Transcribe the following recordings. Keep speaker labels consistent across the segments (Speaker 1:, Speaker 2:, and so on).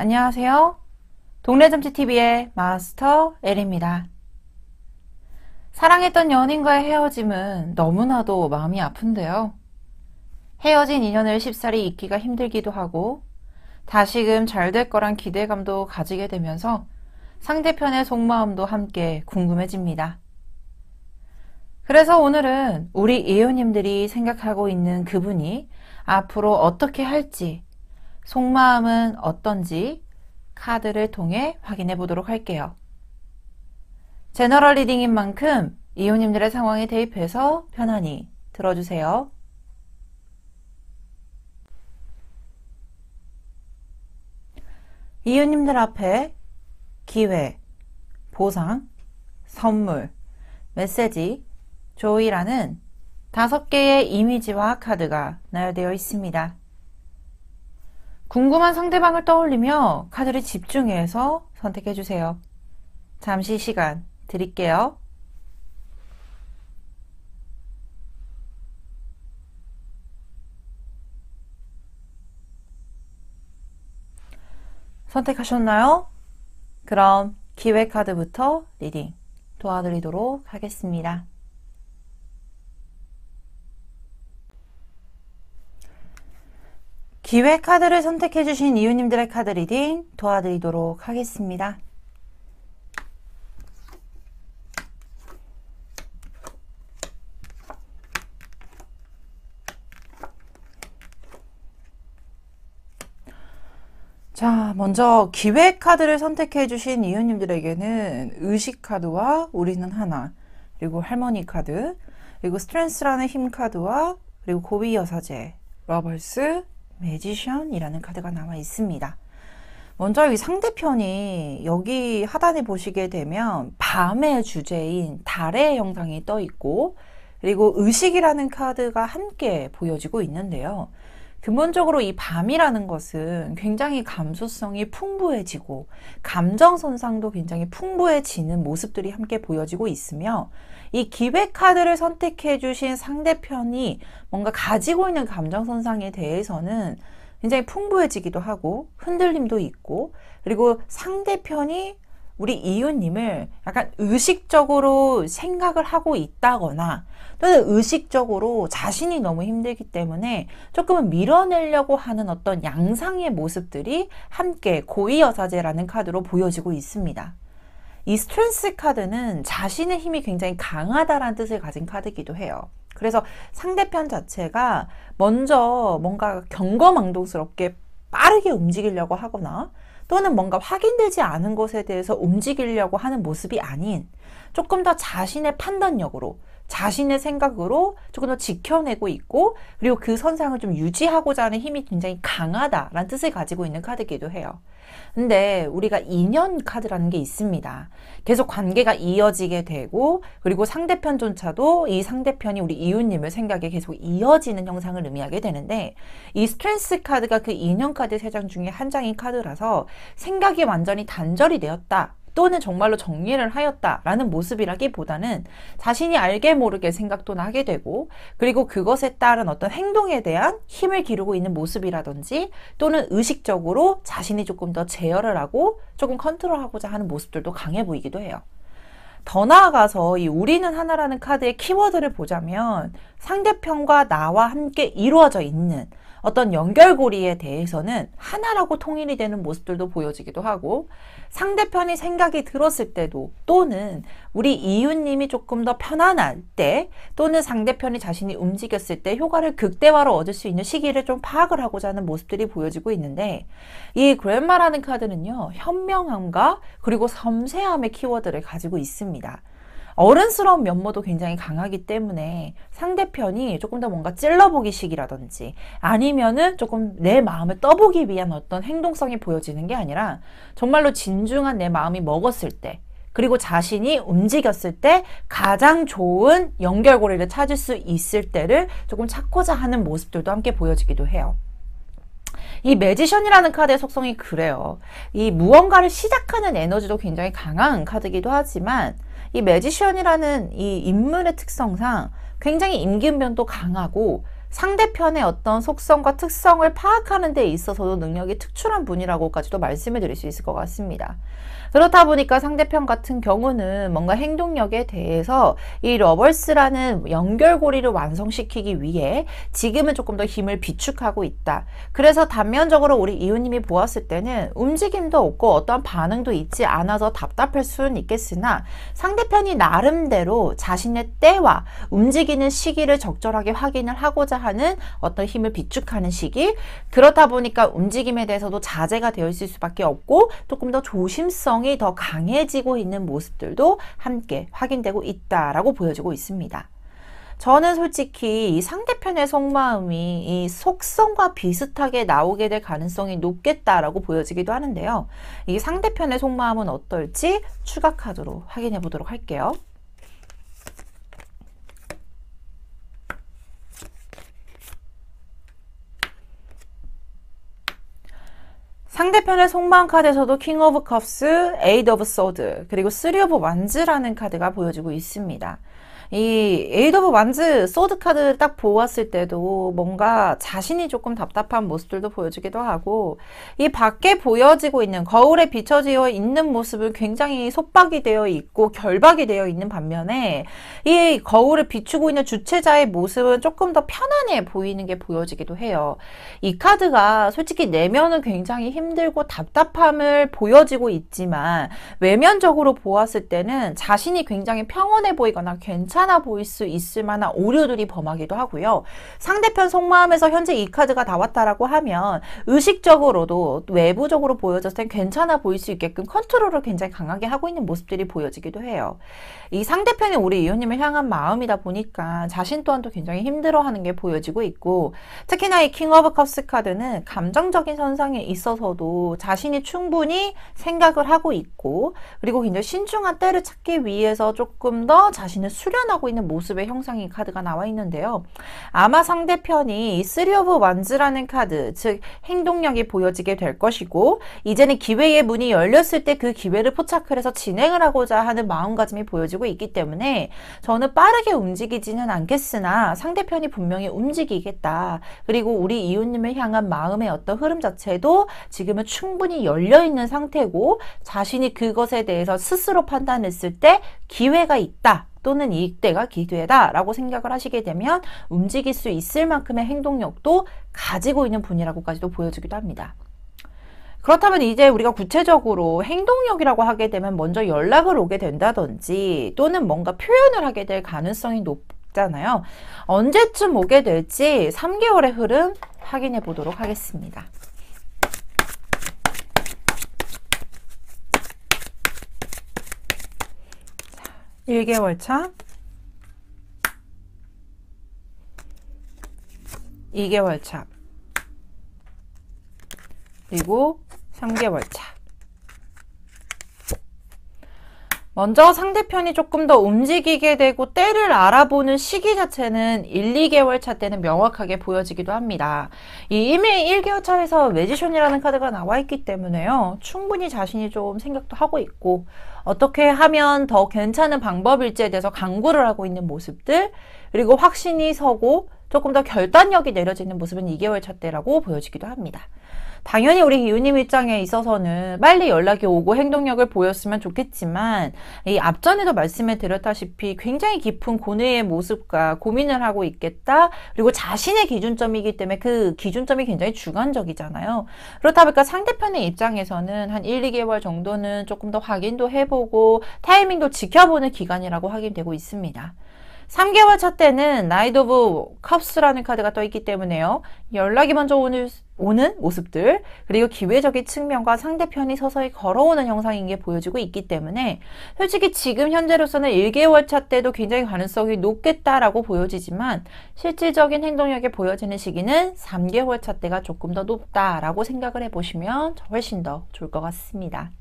Speaker 1: 안녕하세요. 동네점치TV의 마스터 L입니다. 사랑했던 연인과의 헤어짐은 너무나도 마음이 아픈데요. 헤어진 인연을 쉽사리 잊기가 힘들기도 하고 다시금 잘 될 거란 기대감도 가지게 되면서 상대편의 속마음도 함께 궁금해집니다. 그래서 오늘은 우리 이웃님들이 생각하고 있는 그분이 앞으로 어떻게 할지, 속마음은 어떤지 카드를 통해 확인해 보도록 할게요. 제너럴 리딩인 만큼 이웃님들의 상황에 대입해서 편안히 들어주세요. 이웃님들 앞에 기회, 보상, 선물, 메시지, 조이라는 5개의 이미지와 카드가 나열되어 있습니다. 궁금한 상대방을 떠올리며 카드를 집중해서 선택해주세요. 잠시 시간 드릴게요. 선택하셨나요? 그럼 기회 카드부터 리딩 도와드리도록 하겠습니다. 기회 카드를 선택해주신 이웃님들의 카드 리딩 도와드리도록 하겠습니다. 자, 먼저 기회 카드를 선택해주신 이웃님들에게는 의식 카드와 우리는 하나, 그리고 할머니 카드, 그리고 스트렝스라는 힘 카드와 그리고 고비 여사제, 러벌스, 매지션이라는 카드가 나와 있습니다. 먼저 이 상대편이 여기 하단에 보시게 되면 밤의 주제인 달의 형상이 떠 있고 그리고 의식이라는 카드가 함께 보여지고 있는데요. 근본적으로 이 밤이라는 것은 굉장히 감수성이 풍부해지고 감정 선상도 굉장히 풍부해지는 모습들이 함께 보여지고 있으며 이 기회 카드를 선택해 주신 상대편이 뭔가 가지고 있는 감정 선상에 대해서는 굉장히 풍부해지기도 하고 흔들림도 있고 그리고 상대편이 우리 이웃님을 약간 의식적으로 생각을 하고 있다거나 또는 의식적으로 자신이 너무 힘들기 때문에 조금은 밀어내려고 하는 어떤 양상의 모습들이 함께 고위여사제라는 카드로 보여지고 있습니다. 이 스트렝스 카드는 자신의 힘이 굉장히 강하다라는 뜻을 가진 카드이기도 해요. 그래서 상대편 자체가 먼저 뭔가 경거망동스럽게 빠르게 움직이려고 하거나 또는 뭔가 확인되지 않은 것에 대해서 움직이려고 하는 모습이 아닌 조금 더 자신의 판단력으로 자신의 생각으로 조금 더 지켜내고 있고 그리고 그 선상을 좀 유지하고자 하는 힘이 굉장히 강하다라는 뜻을 가지고 있는 카드이기도 해요. 근데 우리가 인연 카드라는 게 있습니다. 계속 관계가 이어지게 되고 그리고 상대편조차도 이 상대편이 우리 이웃님을 생각에 계속 이어지는 형상을 의미하게 되는데 이 스트렝스 카드가 그 인연 카드 3장 중에 한 장인 카드라서 생각이 완전히 단절이 되었다. 또는 정말로 정리를 하였다라는 모습이라기보다는 자신이 알게 모르게 생각도 나게 되고 그리고 그것에 따른 어떤 행동에 대한 힘을 기르고 있는 모습이라든지 또는 의식적으로 자신이 조금 더 제어를 하고 조금 컨트롤하고자 하는 모습들도 강해 보이기도 해요. 더 나아가서 이 우리는 하나라는 카드의 키워드를 보자면 상대편과 나와 함께 이루어져 있는 어떤 연결고리에 대해서는 하나라고 통일이 되는 모습들도 보여지기도 하고 상대편이 생각이 들었을 때도 또는 우리 이웃님이 조금 더 편안할 때 또는 상대편이 자신이 움직였을 때 효과를 극대화로 얻을 수 있는 시기를 좀 파악을 하고자 하는 모습들이 보여지고 있는데 이 그랜마라는 카드는요 현명함과 그리고 섬세함의 키워드를 가지고 있습니다. 어른스러운 면모도 굉장히 강하기 때문에 상대편이 조금 더 뭔가 찔러보기식이라든지 아니면은 조금 내 마음을 떠보기 위한 어떤 행동성이 보여지는 게 아니라 정말로 진중한 내 마음이 먹었을 때 그리고 자신이 움직였을 때 가장 좋은 연결고리를 찾을 수 있을 때를 조금 찾고자 하는 모습들도 함께 보여지기도 해요. 이 매지션이라는 카드의 속성이 그래요. 이 무언가를 시작하는 에너지도 굉장히 강한 카드이기도 하지만 이 매지션이라는 이 인물의 특성상 굉장히 임기응변도 강하고 상대편의 어떤 속성과 특성을 파악하는 데 있어서도 능력이 특출한 분이라고까지도 말씀을 드릴 수 있을 것 같습니다. 그렇다 보니까 상대편 같은 경우는 뭔가 행동력에 대해서 이 러벌스라는 연결고리를 완성시키기 위해 지금은 조금 더 힘을 비축하고 있다. 그래서 단면적으로 우리 이웃님이 보았을 때는 움직임도 없고 어떠한 반응도 있지 않아서 답답할 수는 있겠으나 상대편이 나름대로 자신의 때와 움직이는 시기를 적절하게 확인을 하고자 하는 어떤 힘을 비축하는 시기, 그렇다 보니까 움직임에 대해서도 자제가 되어 있을 수밖에 없고 조금 더 조심성이 더 강해지고 있는 모습들도 함께 확인되고 있다라고 보여지고 있습니다. 저는 솔직히 이 상대편의 속마음이 이 속성과 비슷하게 나오게 될 가능성이 높겠다라고 보여지기도 하는데요. 이 상대편의 속마음은 어떨지 추가 카드로 확인해 보도록 할게요. 상대편의 속마음 카드에서도 킹 오브 컵스, 에이드 오브 소드, 그리고 쓰리 오브 완즈라는 카드가 보여지고 있습니다. 이 에이드 오브 완즈, 소드 카드를 딱 보았을 때도 뭔가 자신이 조금 답답한 모습들도 보여지기도 하고, 이 밖에 보여지고 있는 거울에 비춰지어 있는 모습은 굉장히 속박이 되어 있고 결박이 되어 있는 반면에 이 거울을 비추고 있는 주체자의 모습은 조금 더 편안해 보이는 게 보여지기도 해요. 이 카드가 솔직히 내면은 굉장히 힘들고 답답함을 보여지고 있지만 외면적으로 보았을 때는 자신이 굉장히 평온해 보이거나 괜찮아 보일 수 있을 만한 오류들이 범하기도 하고요. 상대편 속마음에서 현재 이 카드가 나왔다라고 하면 의식적으로도 외부적으로 보여졌을 땐 괜찮아 보일 수 있게끔 컨트롤을 굉장히 강하게 하고 있는 모습들이 보여지기도 해요. 이 상대편이 우리 이웃님을 향한 마음이다 보니까 자신 또한도 굉장히 힘들어하는 게 보여지고 있고, 특히나 이 킹 오브 컵스 카드는 감정적인 선상에 있어서도 자신이 충분히 생각을 하고 있고, 그리고 굉장히 신중한 때를 찾기 위해서 조금 더 자신을 수련하고 있는 모습의 형상의 카드가 나와 있는데요. 아마 상대편이 이 쓰리 오브 완즈라는 카드, 즉 행동력이 보여지게 될 것이고, 이제는 기회의 문이 열렸을 때 그 기회를 포착을 해서 진행을 하고자 하는 마음가짐이 보여지고 있기 때문에 저는 빠르게 움직이지는 않겠으나 상대편이 분명히 움직이겠다. 그리고 우리 이웃님을 향한 마음의 어떤 흐름 자체도 지금은 충분히 열려있는 상태고, 자신이 그것에 대해서 스스로 판단했을 때 기회가 있다. 또는 이때가 기회다 라고 생각을 하시게 되면 움직일 수 있을 만큼의 행동력도 가지고 있는 분이라고까지도 보여지기도 합니다. 그렇다면 이제 우리가 구체적으로 행동력이라고 하게 되면 먼저 연락을 오게 된다든지 또는 뭔가 표현을 하게 될 가능성이 높잖아요. 언제쯤 오게 될지 3개월의 흐름 확인해 보도록 하겠습니다. 1개월 차, 2개월 차, 그리고 3개월 차. 먼저 상대편이 조금 더 움직이게 되고 때를 알아보는 시기 자체는 1, 2개월 차 때는 명확하게 보여지기도 합니다. 이미 1개월 차에서 매지션이라는 카드가 나와 있기 때문에요. 충분히 자신이 좀 생각도 하고 있고 어떻게 하면 더 괜찮은 방법일지에 대해서 강구를 하고 있는 모습들, 그리고 확신이 서고 조금 더 결단력이 내려지는 모습은 2개월 차 때라고 보여지기도 합니다. 당연히 우리 이웃님 입장에 있어서는 빨리 연락이 오고 행동력을 보였으면 좋겠지만 이 앞전에도 말씀을 드렸다시피 굉장히 깊은 고뇌의 모습과 고민을 하고 있겠다. 그리고 자신의 기준점이기 때문에 그 기준점이 굉장히 주관적이잖아요. 그렇다 보니까 상대편의 입장에서는 한 1, 2개월 정도는 조금 더 확인도 해보고 타이밍도 지켜보는 기간이라고 확인되고 있습니다. 3개월 차 때는 나이트 오브 컵스라는 카드가 떠 있기 때문에요. 연락이 먼저 오는 모습들, 그리고 기회적인 측면과 상대편이 서서히 걸어오는 형상인 게 보여지고 있기 때문에 솔직히 지금 현재로서는 1개월 차 때도 굉장히 가능성이 높겠다라고 보여지지만 실질적인 행동력이 보여지는 시기는 3개월 차 때가 조금 더 높다라고 생각을 해보시면 훨씬 더 좋을 것 같습니다.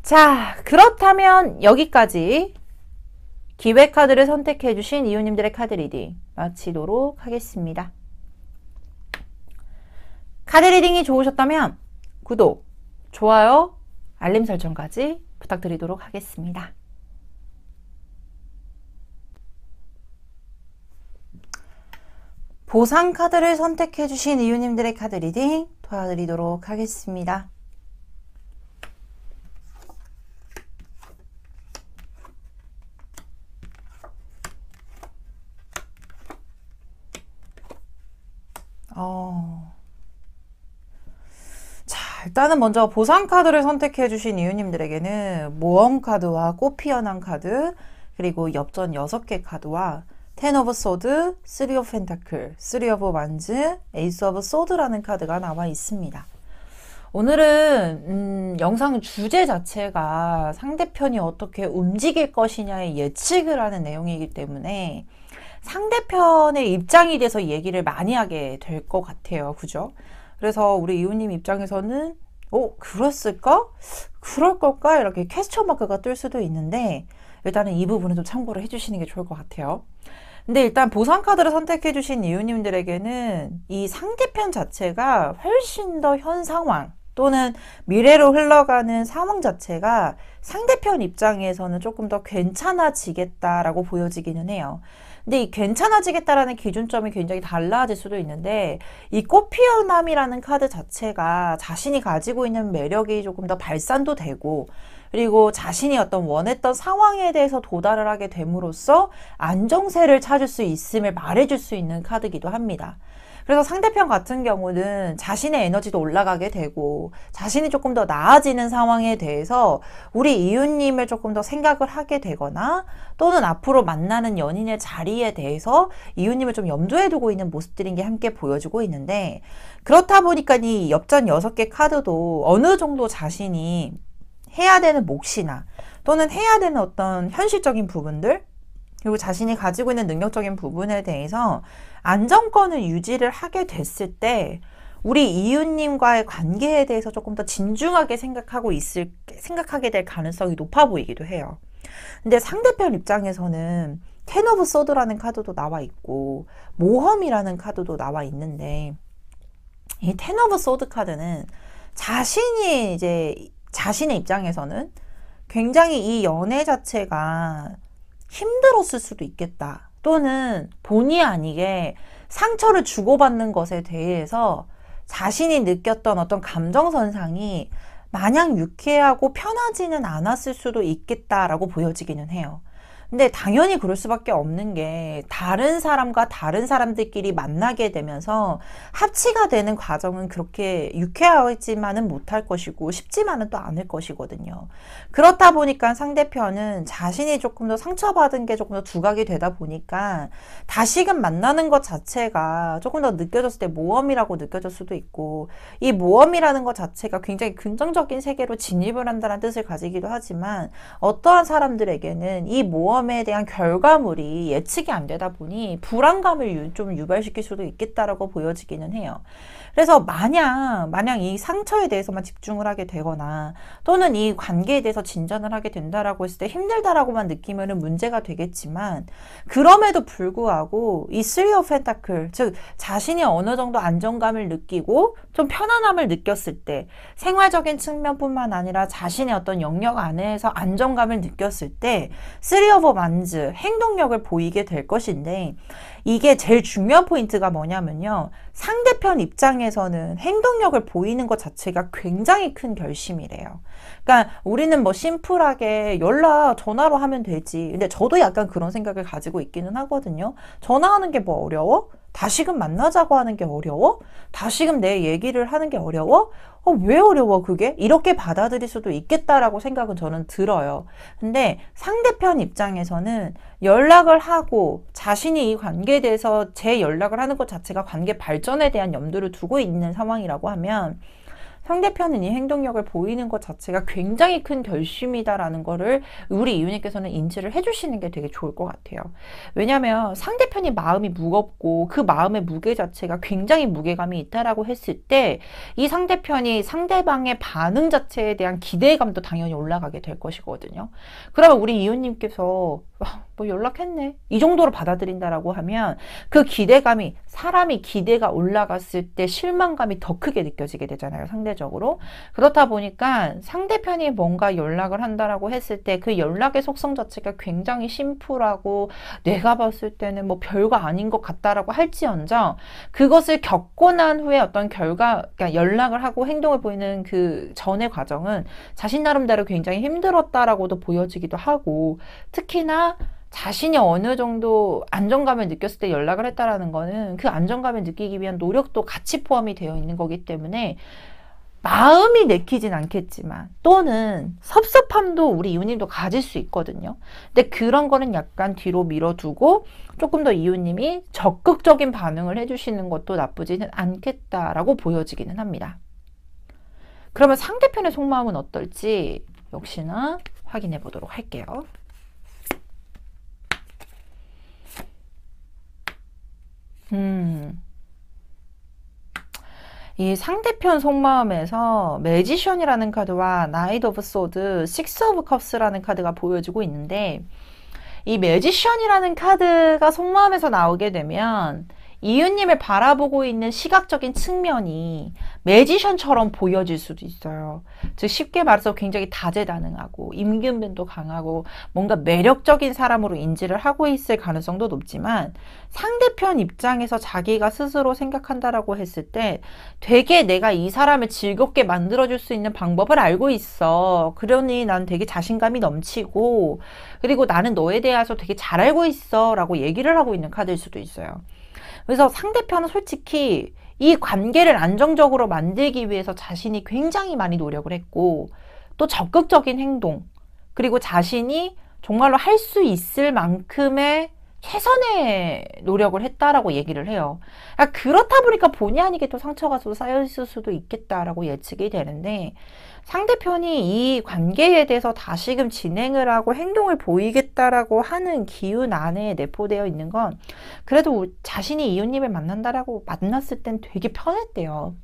Speaker 1: 자, 그렇다면 여기까지 기회 카드를 선택해 주신 이웃님들의 카드 리딩 마치도록 하겠습니다. 카드 리딩이 좋으셨다면 구독, 좋아요, 알림 설정까지 부탁드리도록 하겠습니다. 보상 카드를 선택해 주신 이유님들의 카드 리딩 도와드리도록 하겠습니다. 자, 일단은 먼저 보상 카드를 선택해 주신 이유님들에게는 모험 카드와 꽃 피어난 카드, 그리고 엽전 6개 카드와 텐 오브 소드, 3 오브 펜타클, 3 오브 완즈, 에이스 오브 소드라는 카드가 나와 있습니다. 오늘은 영상 주제 자체가 상대편이 어떻게 움직일 것이냐의 예측을 하는 내용이기 때문에 상대편의 입장이 돼서 얘기를 많이 하게 될 것 같아요. 그죠? 그래서 우리 이웃님 입장에서는 그랬을까? 그럴 걸까? 이렇게 퀘스천 마크가 뜰 수도 있는데 일단은 이 부분은 좀 참고를 해주시는 게 좋을 것 같아요. 근데 일단 보상 카드를 선택해 주신 이웃님들에게는 이 상대편 자체가 훨씬 더 현 상황 또는 미래로 흘러가는 상황 자체가 상대편 입장에서는 조금 더 괜찮아지겠다라고 보여지기는 해요. 근데 이 괜찮아지겠다라는 기준점이 굉장히 달라질 수도 있는데 이 꽃피어남이라는 카드 자체가 자신이 가지고 있는 매력이 조금 더 발산도 되고 그리고 자신이 어떤 원했던 상황에 대해서 도달을 하게 됨으로써 안정세를 찾을 수 있음을 말해줄 수 있는 카드이기도 합니다. 그래서 상대편 같은 경우는 자신의 에너지도 올라가게 되고 자신이 조금 더 나아지는 상황에 대해서 우리 이웃님을 조금 더 생각을 하게 되거나 또는 앞으로 만나는 연인의 자리에 대해서 이웃님을 좀 염두에 두고 있는 모습들인 게 함께 보여주고 있는데 그렇다 보니까 이 엽전 6개 카드도 어느 정도 자신이 해야 되는 몫이나 또는 해야 되는 어떤 현실적인 부분들 그리고 자신이 가지고 있는 능력적인 부분에 대해서 안정권을 유지를 하게 됐을 때 우리 이웃님과의 관계에 대해서 조금 더 진중하게 생각하게 될 가능성이 높아 보이기도 해요. 근데 상대편 입장에서는 텐 오브 소드라는 카드도 나와 있고 모험이라는 카드도 나와 있는데 이 텐 오브 소드 카드는 자신의 입장에서는 굉장히 이 연애 자체가 힘들었을 수도 있겠다. 또는 본의 아니게 상처를 주고받는 것에 대해서 자신이 느꼈던 어떤 감정선상이 마냥 유쾌하고 편하지는 않았을 수도 있겠다라고 보여지기는 해요. 근데 당연히 그럴 수밖에 없는 게 다른 사람과 다른 사람들끼리 만나게 되면서 합치가 되는 과정은 그렇게 유쾌하지만은 못할 것이고 쉽지만은 또 않을 것이거든요. 그렇다 보니까 상대편은 자신이 조금 더 상처받은 게 조금 더 두각이 되다 보니까 다시금 만나는 것 자체가 조금 더 느껴졌을 때 모험이라고 느껴질 수도 있고 이 모험이라는 것 자체가 굉장히 긍정적인 세계로 진입을 한다는 뜻을 가지기도 하지만 어떠한 사람들에게는 이 모험에 대한 결과물이 예측이 안 되다 보니 불안감을 좀 유발시킬 수도 있겠다라고 보여지기는 해요. 그래서 마냥 이 상처에 대해서만 집중을 하게 되거나 또는 이 관계에 대해서 진전을 하게 된다라고 했을 때 힘들다라고만 느끼면은 문제가 되겠지만 그럼에도 불구하고 이 3 오브 펜타클 즉 자신이 어느 정도 안정감을 느끼고 좀 편안함을 느꼈을 때 생활적인 측면뿐만 아니라 자신의 어떤 영역 안에서 안정감을 느꼈을 때 3 오브 완즈 행동력을 보이게 될 것인데 이게 제일 중요한 포인트가 뭐냐면요. 상대편 입장에서는 행동력을 보이는 것 자체가 굉장히 큰 결심이래요. 그러니까 우리는 뭐 심플하게 전화로 하면 되지. 근데 저도 약간 그런 생각을 가지고 있기는 하거든요. 전화하는 게 뭐 어려워? 다시금 만나자고 하는 게 어려워? 다시금 내 얘기를 하는 게 어려워? 왜 어려워 그게? 이렇게 받아들일 수도 있겠다라고 생각은 저는 들어요. 근데 상대편 입장에서는 연락을 하고 자신이 이 관계에 대해서 재연락을 하는 것 자체가 관계 발전에 대한 염두를 두고 있는 상황이라고 하면 상대편은 이 행동력을 보이는 것 자체가 굉장히 큰 결심이다라는 거를 우리 이웃님께서는 인지를 해주시는 게 되게 좋을 것 같아요. 왜냐하면 상대편이 마음이 무겁고 그 마음의 무게 자체가 굉장히 무게감이 있다라고 했을 때 이 상대편이 상대방의 반응 자체에 대한 기대감도 당연히 올라가게 될 것이거든요. 그러면 우리 이웃님께서 뭐 연락했네 이 정도로 받아들인다라고 하면 그 기대감이 사람이 기대가 올라갔을 때 실망감이 더 크게 느껴지게 되잖아요. 상대 상대적으로. 그렇다 보니까 상대편이 뭔가 연락을 한다라고 했을 때 그 연락의 속성 자체가 굉장히 심플하고 내가 봤을 때는 뭐 별거 아닌 것 같다라고 할지언정 그것을 겪고 난 후에 어떤 그러니까 연락을 하고 행동을 보이는 그 전의 과정은 자신 나름대로 굉장히 힘들었다라고도 보여지기도 하고, 특히나 자신이 어느 정도 안정감을 느꼈을 때 연락을 했다라는 거는 그 안정감을 느끼기 위한 노력도 같이 포함이 되어 있는 거기 때문에 마음이 내키진 않겠지만 또는 섭섭함도 우리 이웃님도 가질 수 있거든요. 근데 그런 거는 약간 뒤로 밀어두고 조금 더 이웃님이 적극적인 반응을 해주시는 것도 나쁘지는 않겠다라고 보여지기는 합니다. 그러면 상대편의 속마음은 어떨지 역시나 확인해 보도록 할게요. 이 상대편 속마음에서 매지션이라는 카드와 나이트 오브 소드, 식스 오브 컵스라는 카드가 보여지고 있는데, 이 매지션이라는 카드가 속마음에서 나오게 되면 이웃님을 바라보고 있는 시각적인 측면이 매지션처럼 보여질 수도 있어요. 즉 쉽게 말해서 굉장히 다재다능하고 임기응변도 강하고 뭔가 매력적인 사람으로 인지를 하고 있을 가능성도 높지만, 상대편 입장에서 자기가 스스로 생각한다라고 했을 때 되게 내가 이 사람을 즐겁게 만들어줄 수 있는 방법을 알고 있어. 그러니 난 되게 자신감이 넘치고, 그리고 나는 너에 대해서 되게 잘 알고 있어 라고 얘기를 하고 있는 카드일 수도 있어요. 그래서 상대편은 솔직히 이 관계를 안정적으로 만들기 위해서 자신이 굉장히 많이 노력을 했고, 또 적극적인 행동, 그리고 자신이 정말로 할 수 있을 만큼의 최선의 노력을 했다라고 얘기를 해요. 그렇다 보니까 본의 아니게 또 상처가 또 쌓여있을 수도 있겠다라고 예측이 되는데, 상대편이 이 관계에 대해서 다시금 진행을 하고 행동을 보이겠다라고 하는 기운 안에 내포되어 있는 건 그래도 자신이 이웃님을 만난다라고 만났을 땐 되게 편했대요.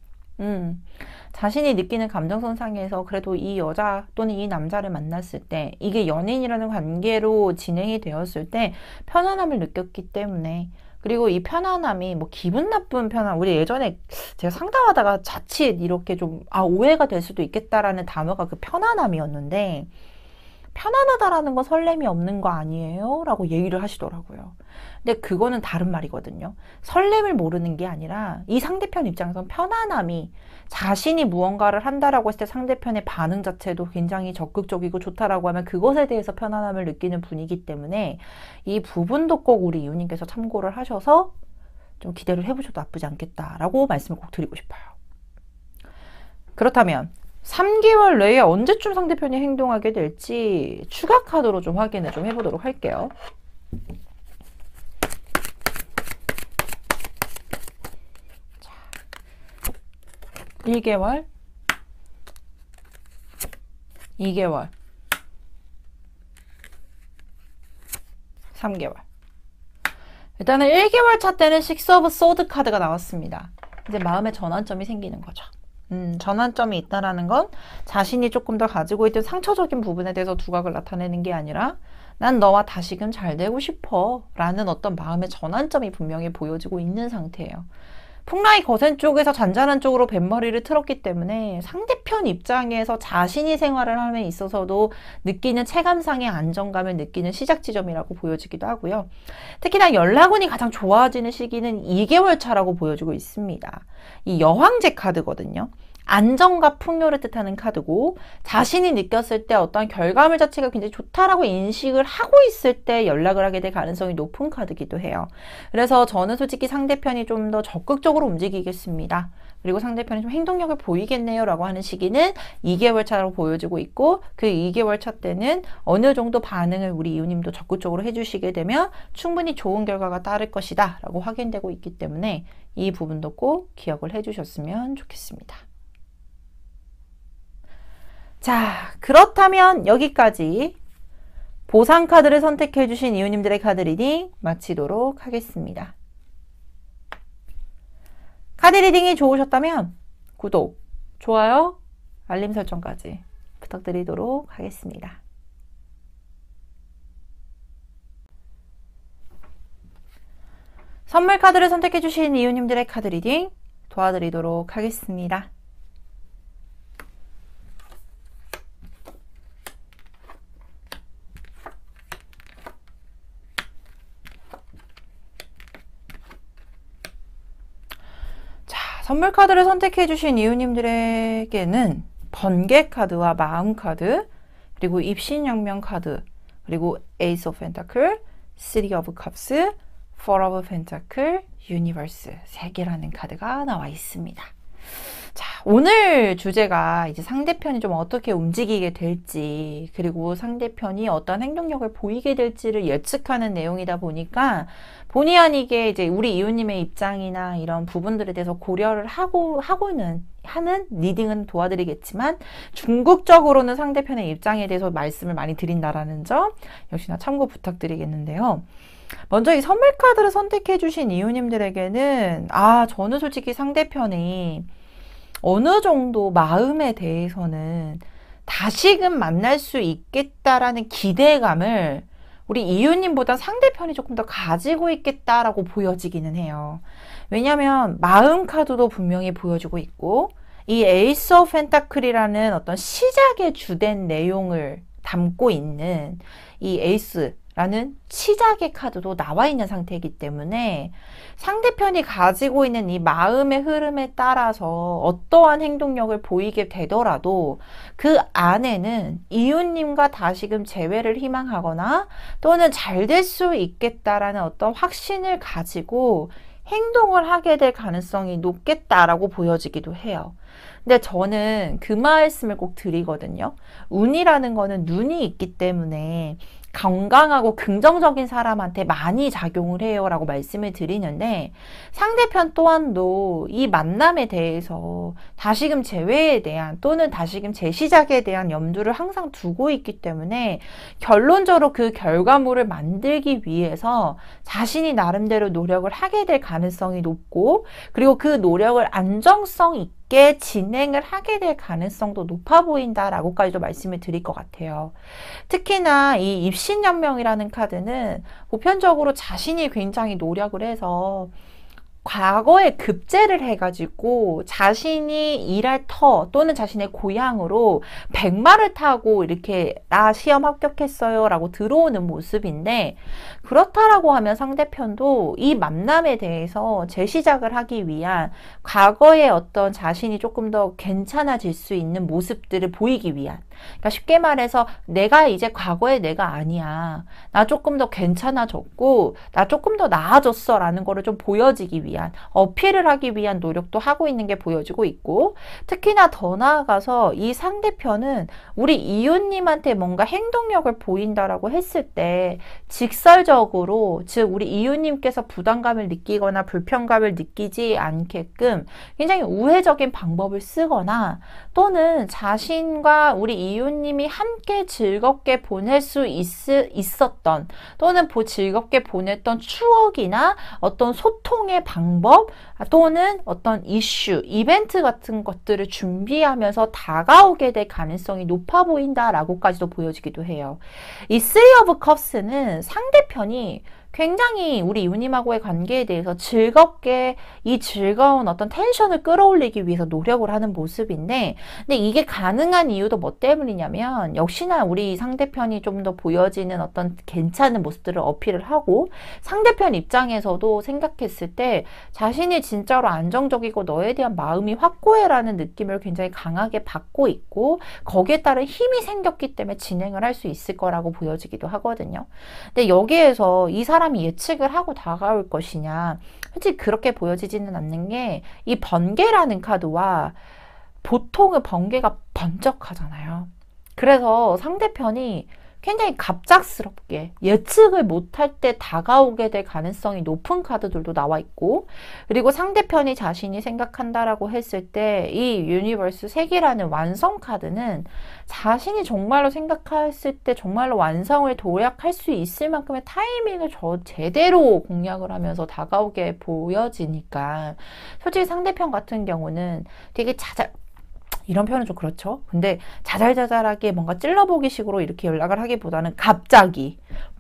Speaker 1: 자신이 느끼는 감정선상에서 그래도 이 여자 또는 이 남자를 만났을 때 이게 연인이라는 관계로 진행이 되었을 때 편안함을 느꼈기 때문에, 그리고 이 편안함이 뭐 기분 나쁜 편안, 우리 예전에 제가 상담하다가 자칫 이렇게 좀 오해가 될 수도 있겠다라는 단어가 그 편안함이었는데, 편안하다라는 건 설렘이 없는 거 아니에요? 라고 얘기를 하시더라고요. 근데 그거는 다른 말이거든요. 설렘을 모르는 게 아니라 이 상대편 입장에선 편안함이, 자신이 무언가를 한다라고 했을 때 상대편의 반응 자체도 굉장히 적극적이고 좋다라고 하면 그것에 대해서 편안함을 느끼는 분이기 때문에 이 부분도 꼭 우리 이웃님께서 참고를 하셔서 좀 기대를 해보셔도 나쁘지 않겠다라고 말씀을 꼭 드리고 싶어요. 그렇다면 3개월 내에 언제쯤 상대편이 행동하게 될지 추가 카드로 좀 확인을 좀 해보도록 할게요. 자, 1개월, 2개월, 3개월. 일단은 1개월 차 때는 식스 오브 소드 카드가 나왔습니다. 이제 마음의 전환점이 생기는 거죠. 전환점이 있다라는 건 자신이 조금 더 가지고 있던 상처적인 부분에 대해서 두각을 나타내는 게 아니라 난 너와 다시금 잘 되고 싶어 라는 어떤 마음의 전환점이 분명히 보여지고 있는 상태예요. 풍라이 거센 쪽에서 잔잔한 쪽으로 뱃머리를 틀었기 때문에 상대편 입장에서 자신이 생활을 함에 있어서도 느끼는 체감상의 안정감을 느끼는 시작 지점이라고 보여지기도 하고요. 특히나 연락운이 가장 좋아지는 시기는 2개월 차라고 보여지고 있습니다. 이 여황제 카드거든요. 안정과 풍요를 뜻하는 카드고, 자신이 느꼈을 때 어떤 결과물 자체가 굉장히 좋다라고 인식을 하고 있을 때 연락을 하게 될 가능성이 높은 카드기도 해요. 그래서 저는 솔직히 상대편이 좀 더 적극적으로 움직이겠습니다. 그리고 상대편이 좀 행동력을 보이겠네요 라고 하는 시기는 2개월 차로 보여지고 있고, 그 2개월 차 때는 어느 정도 반응을 우리 이웃님도 적극적으로 해주시게 되면 충분히 좋은 결과가 따를 것이다 라고 확인되고 있기 때문에 이 부분도 꼭 기억을 해주셨으면 좋겠습니다. 자, 그렇다면 여기까지 보상 카드를 선택해 주신 이웃님들의 카드 리딩 마치도록 하겠습니다. 카드 리딩이 좋으셨다면 구독, 좋아요, 알림 설정까지 부탁드리도록 하겠습니다. 선물 카드를 선택해 주신 이웃님들의 카드 리딩 도와드리도록 하겠습니다. 선물 카드를 선택해 주신 이웃님들에게는 번개 카드와 마음 카드, 그리고 입신양면 카드, 그리고 에이스 오브 펜타클, 쓰리 오브 컵스, 포 오브 펜타클, 유니버스 3개라는 카드가 나와 있습니다. 자, 오늘 주제가 이제 상대편이 좀 어떻게 움직이게 될지, 그리고 상대편이 어떤 행동력을 보이게 될지를 예측하는 내용이다 보니까 본의 아니게 이제 우리 이웃님의 입장이나 이런 부분들에 대해서 고려를 하는 리딩은 도와드리겠지만, 궁극적으로는 상대편의 입장에 대해서 말씀을 많이 드린다라는 점 역시나 참고 부탁드리겠는데요. 먼저 이 선물 카드를 선택해 주신 이웃님들에게는 저는 솔직히 상대편이 어느 정도 마음에 대해서는 다시금 만날 수 있겠다라는 기대감을 우리 이웃님보다 상대편이 조금 더 가지고 있겠다라고 보여지기는 해요. 왜냐하면 마음 카드도 분명히 보여주고 있고, 이 에이스 오브 펜타클이라는 어떤 시작의 주된 내용을 담고 있는 이 에이스라는 시작의 카드도 나와 있는 상태이기 때문에 상대편이 가지고 있는 이 마음의 흐름에 따라서 어떠한 행동력을 보이게 되더라도 그 안에는 이웃님과 다시금 재회를 희망하거나 또는 잘 될 수 있겠다라는 어떤 확신을 가지고 행동을 하게 될 가능성이 높겠다라고 보여지기도 해요. 근데 저는 그 말씀을 꼭 드리거든요. 운이라는 거는 눈이 있기 때문에 건강하고 긍정적인 사람한테 많이 작용을 해요 라고 말씀을 드리는데, 상대편 또한도 이 만남에 대해서 다시금 재회에 대한 또는 다시금 재시작에 대한 염두를 항상 두고 있기 때문에 결론적으로 그 결과물을 만들기 위해서 자신이 나름대로 노력을 하게 될 가능성이 높고, 그리고 그 노력을 안정성 있게 진행을 하게 될 가능성도 높아 보인다라고까지도 말씀을 드릴 것 같아요. 특히나 이 입신연명이라는 카드는 보편적으로 자신이 굉장히 노력을 해서 과거에 급제를 해가지고 자신이 일할 터 또는 자신의 고향으로 백마를 타고 이렇게 나 시험 합격했어요 라고 들어오는 모습인데, 그렇다라고 하면 상대편도 이 만남에 대해서 재시작을 하기 위한 과거의 어떤 자신이 조금 더 괜찮아질 수 있는 모습들을 보이기 위한, 그러니까 쉽게 말해서 내가 이제 과거의 내가 아니야, 나 조금 더 괜찮아졌고 나 조금 더 나아졌어 라는 거를 좀 보여지기 위한, 어필을 하기 위한 노력도 하고 있는 게 보여지고 있고, 특히나 더 나아가서 이 상대편은 우리 이웃님한테 뭔가 행동력을 보인다라고 했을 때 직설적으로, 즉 우리 이웃님께서 부담감을 느끼거나 불편감을 느끼지 않게끔 굉장히 우회적인 방법을 쓰거나, 또는 자신과 우리 이웃님이 함께 즐겁게 보낼 수 있었던 또는 즐겁게 보냈던 추억이나 어떤 소통의 방법 또는 어떤 이슈, 이벤트 같은 것들을 준비하면서 다가오게 될 가능성이 높아 보인다라고까지도 보여지기도 해요. 이 쓰리 오브 컵스는 상대편이 굉장히 우리 이웃님하고의 관계에 대해서 즐겁게 이 즐거운 어떤 텐션을 끌어올리기 위해서 노력을 하는 모습인데, 근데 이게 가능한 이유도 뭐 때문이냐면 역시나 우리 상대편이 좀 더 보여지는 어떤 괜찮은 모습들을 어필을 하고, 상대편 입장에서도 생각했을 때 자신이 진짜로 안정적이고 너에 대한 마음이 확고해라는 느낌을 굉장히 강하게 받고 있고, 거기에 따른 힘이 생겼기 때문에 진행을 할 수 있을 거라고 보여지기도 하거든요. 근데 여기에서 이 사람이 예측을 하고 다가올 것이냐, 솔직히 그렇게 보여지지는 않는 게, 이 번개라는 카드와 보통은 번개가 번쩍하잖아요. 그래서 상대편이 굉장히 갑작스럽게 예측을 못할 때 다가오게 될 가능성이 높은 카드들도 나와 있고, 그리고 상대편이 자신이 생각한다라고 했을 때 이 유니버스 3개라는 완성 카드는 자신이 정말로 생각했을 때 정말로 완성을 도약할 수 있을 만큼의 타이밍을 제대로 공략을 하면서 다가오게 보여지니까, 솔직히 상대편 같은 경우는 되게 이런 표현은 좀 그렇죠. 근데 자잘자잘하게 뭔가 찔러보기 식으로 이렇게 연락을 하기보다는 갑자기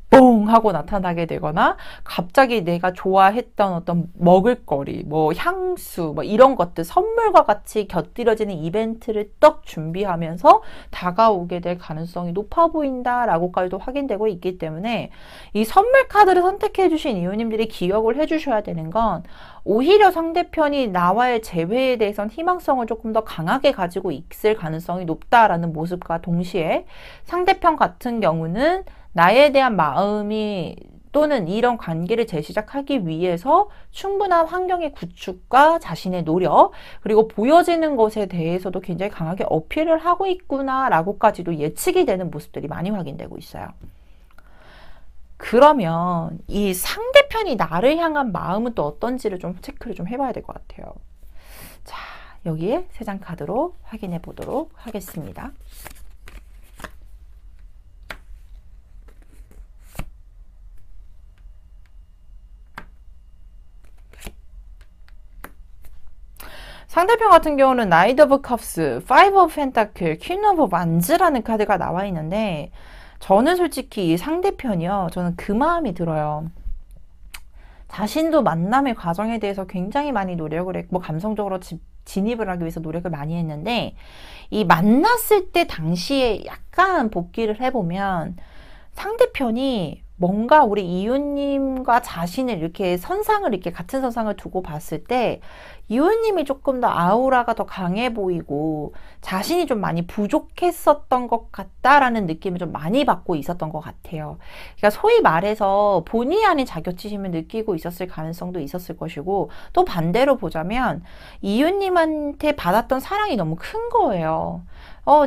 Speaker 1: 뽕 하고 나타나게 되거나 갑자기 내가 좋아했던 어떤 먹을거리, 뭐 향수, 뭐 이런 것들 선물과 같이 곁들여지는 이벤트를 떡 준비하면서 다가오게 될 가능성이 높아 보인다라고까지도 확인되고 있기 때문에 이 선물 카드를 선택해 주신 이웃님들이 기억을 해 주셔야 되는 건 오히려 상대편이 나와의 재회에 대해선 희망성을 조금 더 강하게 가지고 있을 가능성이 높다라는 모습과 동시에 상대편 같은 경우는 나에 대한 마음이 또는 이런 관계를 재시작하기 위해서 충분한 환경의 구축과 자신의 노력 그리고 보여지는 것에 대해서도 굉장히 강하게 어필을 하고 있구나 라고까지도 예측이 되는 모습들이 많이 확인되고 있어요. 그러면 이 상대편이 나를 향한 마음은 또 어떤지를 좀 체크를 좀 해봐야 될 것 같아요. 자, 여기에 3장 카드로 확인해 보도록 하겠습니다. 상대편 같은 경우는 나이트 오브 컵스, 파이브 오브 펜타클, 퀸 오브 완즈라는 카드가 나와 있는데 저는 솔직히 이 상대편이요. 저는 그 마음이 들어요. 자신도 만남의 과정에 대해서 굉장히 많이 노력을 했고 감성적으로 진입을 하기 위해서 노력을 많이 했는데 이 만났을 때 당시에 약간 복기를 해보면 상대편이 뭔가 우리 이웃님과 자신을 이렇게 선상을 이렇게 같은 선상을 두고 봤을 때 이웃님이 조금 더 아우라가 더 강해 보이고 자신이 좀 많이 부족했었던 것 같다라는 느낌을 좀 많이 받고 있었던 것 같아요. 그러니까 소위 말해서 본의 아닌 자격지심을 느끼고 있었을 가능성도 있었을 것이고 또 반대로 보자면 이웃님한테 받았던 사랑이 너무 큰 거예요.